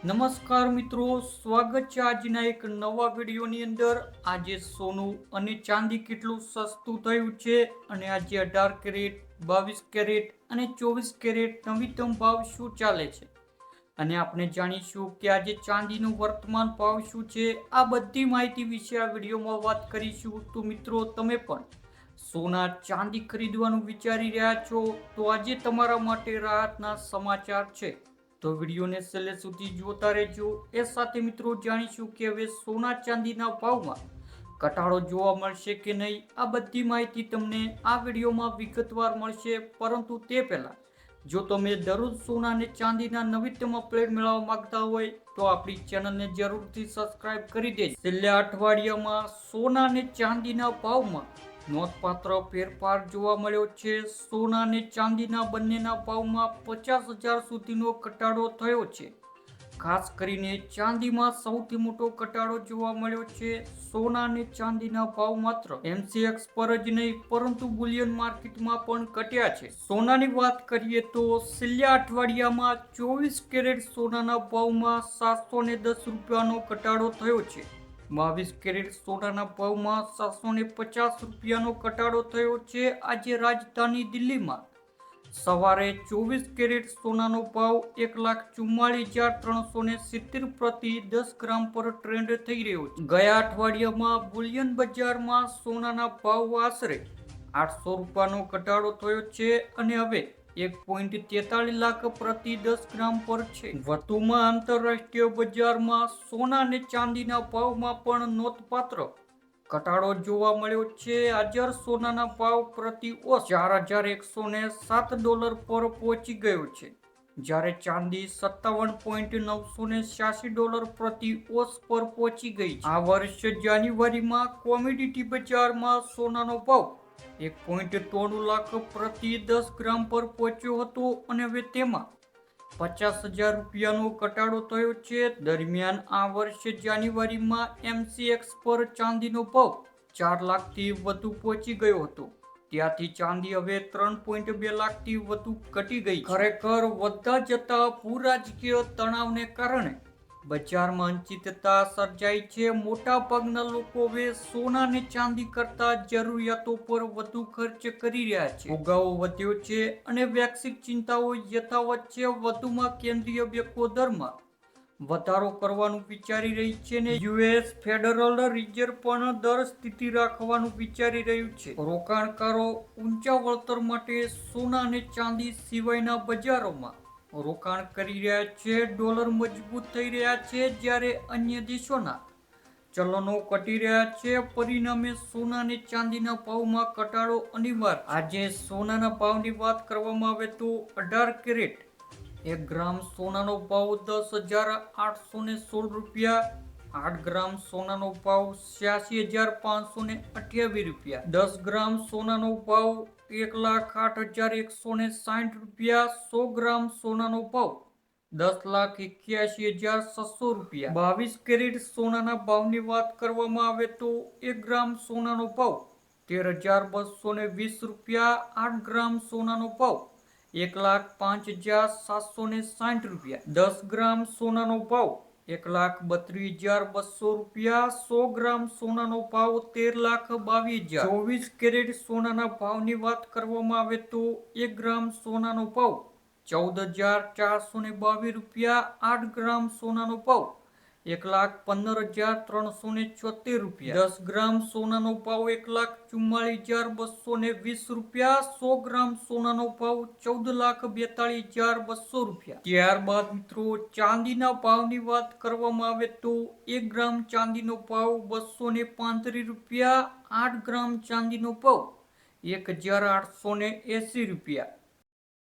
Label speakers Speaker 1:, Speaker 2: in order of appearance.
Speaker 1: નમસ્કાર મિત્રો, સ્વાગત છે આજના એક નવા વિડીયોની અંદર। આજે સોનું અને ચાંદી કેટલું સસ્તું થયું છે અને આજે 18 કેરેટ, 22 કેરેટ અને 24 કેરેટ નવીનતમ ભાવ શું ચાલે છે અને આપણે જાણીશું કે આજે ચાંદીનો વર્તમાન ભાવ શું છે। આ બધી માહિતી વિશે આ વિડીયોમાં વાત કરીશું। તો મિત્રો, તમે પણ સોના ચાંદી ખરીદવાનું વિચારી રહ્યા છો તો આજે તમારા માટે રાહતના સમાચાર છે। તો વિડીયોને છેલ્લે સુધી જોતા રહેજો। એ સાથે મિત્રો જાણીશું કે હવે સોના ચાંદીના ભાવમાં ઘટાડો જોવા મળશે કે નહીં। આ બધી માહિતી તમને આ વિડીયોમાં વિગતવાર મળશે। પરંતુ તે પહેલા જો તમે દરરોજ સોના અને ચાંદીના નવીનતમ અપડેટ મેળવવા માંગતા હોય તો આપણી ચેનલને જરૂરથી સબસ્ક્રાઇબ કરી દેજો। છેલ્લા અઠવાડિયામાં સોના અને ચાંદીના ભાવમાં નોંધપાત્ર ફેરફાર જોવા મળ્યો છે। સોના અને ચાંદીના બંનેના ભાવમાં 50,000 સુધીનો ઘટાડો થયો છે। ખાસ કરીને ચાંદીમાં સૌથી મોટો ઘટાડો જોવા મળ્યો છે। સોના અને ચાંદીના ભાવ માત્ર એમસીએક્સ પર જ નહીં પરંતુ બુલિયન માર્કેટમાં પણ ઘટ્યા છે। સોનાની વાત કરીએ તો છેલ્લા અઠવાડિયામાં 24 કેરેટ સોનાના ભાવમાં 710 રૂપિયાનો ઘટાડો થયો છે। 22 કેરેટ સોનાના ભાવમાં 750 રૂપિયાનો ઘટાડો થયો છે। આજે રાજધાની દિલ્હીમાં સવારે 24 કેરેટ સોનાનો ભાવ 1,44,370 પ્રતિ 10 ગ્રામ પર ટ્રેડ થઈ રહ્યો છે। ગયા અઠવાડિયામાં બુલિયન બજારમાં સોનાના ભાવ આશરે 800 રૂપિયાનો ઘટાડો થયો છે અને હવે 1,43 લાખ પ્રતિ 10 ગ્રામ પર છે। વધુમાં આંતરરાષ્ટ્રીય બજારમાં સોના અને ચાંદીના ભાવમાં પણ નોંધપાત્ર ઘટાડો જોવા મળ્યો છે। હાજર સોનાના ભાવ પ્રતિ ઓસ $4,107 પર પહોંચી ગયો છે, જ્યારે ચાંદી $57,986 પ્રતિ ઓસ પર પહોંચી ગઈ છે। આ વર્ષ જાન્યુઆરીમાં કોમોડિટી બજારમાં સોનાનો ભાવ 1,93 લાખ પ્રતિ 10 ગ્રામ પર પહોંચ્યો હતો અને હવે તેમાં 50,000 રૂપિયાનો ઘટાડો થયો છે। દરમિયાન આ વર્ષે જાન્યુઆરીમાં એમસીએક્સ પર ચાંદીનો ભાવ 4 લાખથી વધુ પહોંચી ગયો હતો, ત્યાંથી ચાંદી હવે 3.2 લાખથી વધુ ઘટી ગઈ છે। ખરેખર વધતા જતા ભૂ-રાજકીય તણાવને કારણે બજારમાં અનિશ્ચિતતા સર્જાઈ છે। મોટા ભાગના લોકો હવે સોના અને ચાંદી કરતા જરૂરિયાતો પર વધુ ખર્ચ કરી રહ્યા છે। ફુગાવો વધ્યો છે અને વૈશ્વિક ચિંતાઓ યથાવત છે। વધુમાં કેન્દ્રીય બેંકો દરમાં વધારો કરવાનું વિચારી રહી છે અને યુએસ ફેડરલ રિઝર્વ પણ દર સ્થિતિ રાખવાનું વિચારી રહ્યું છે। રોકાણકારો ઊંચા વળતર માટે સોના અને ચાંદી સિવાયના બજારોમાં રોકાણ કરી રહ્યા છે। ડોલર મજબૂત થઈ રહ્યા છે જ્યારે અન્ય દેશોના ચલનો ઘટી રહ્યા છે। પરિણામે સોના અને ચાંદીના ભાવમાં ઘટાડો અનિવાર્ય છે। આજે સોનાના ભાવની વાત કરવામાં આવે તો 18 કેરેટ 1 ગ્રામ સોનાનો ભાવ 10,816 રૂપિયા, 8 ગ્રામ સોનાનો ભાવ 86,528 રૂપિયા, 10 ગ્રામ સોનાનો ભાવ 1,08,160 રૂપિયા, 100 ગ્રામ સોનાનો ભાવ 10,81,600 રૂપિયા। 22 કેરેટ સોનાના ભાવની વાત કરવામાં આવે તો 1 ગ્રામ સોનાનો ભાવ 13,220 રૂપિયા, 8 ગ્રામ સોનાનો ભાવ 1,05,760 રૂપિયા, 10 ગ્રામ સોનાનો ભાવ 1,32,200 રૂપિયા, 100 ગ્રામ સોનાનો ભાવ 13,22,000। 24 કેરેટ સોનાના ભાવની વાત કરવામાં આવે તો 1 ગ્રામ સોનાનો ભાવ 14,422 રૂપિયા, 8 ગ્રામ સોનાનો ભાવ 1,15,376 રૂપિયા, 10 ગ્રામ સોનાનો ભાવ 1,44,220 રૂપિયા, 100 ગ્રામ સોનાનો ભાવ 14,42,200 રૂપિયા। ત્યારબાદ મિત્રો ચાંદીના ભાવની વાત કરવામાં આવે તો 1 ગ્રામ ચાંદીનો ભાવ 235 રૂપિયા, 8 ગ્રામ ચાંદીનો ભાવ 1,880 રૂપિયા,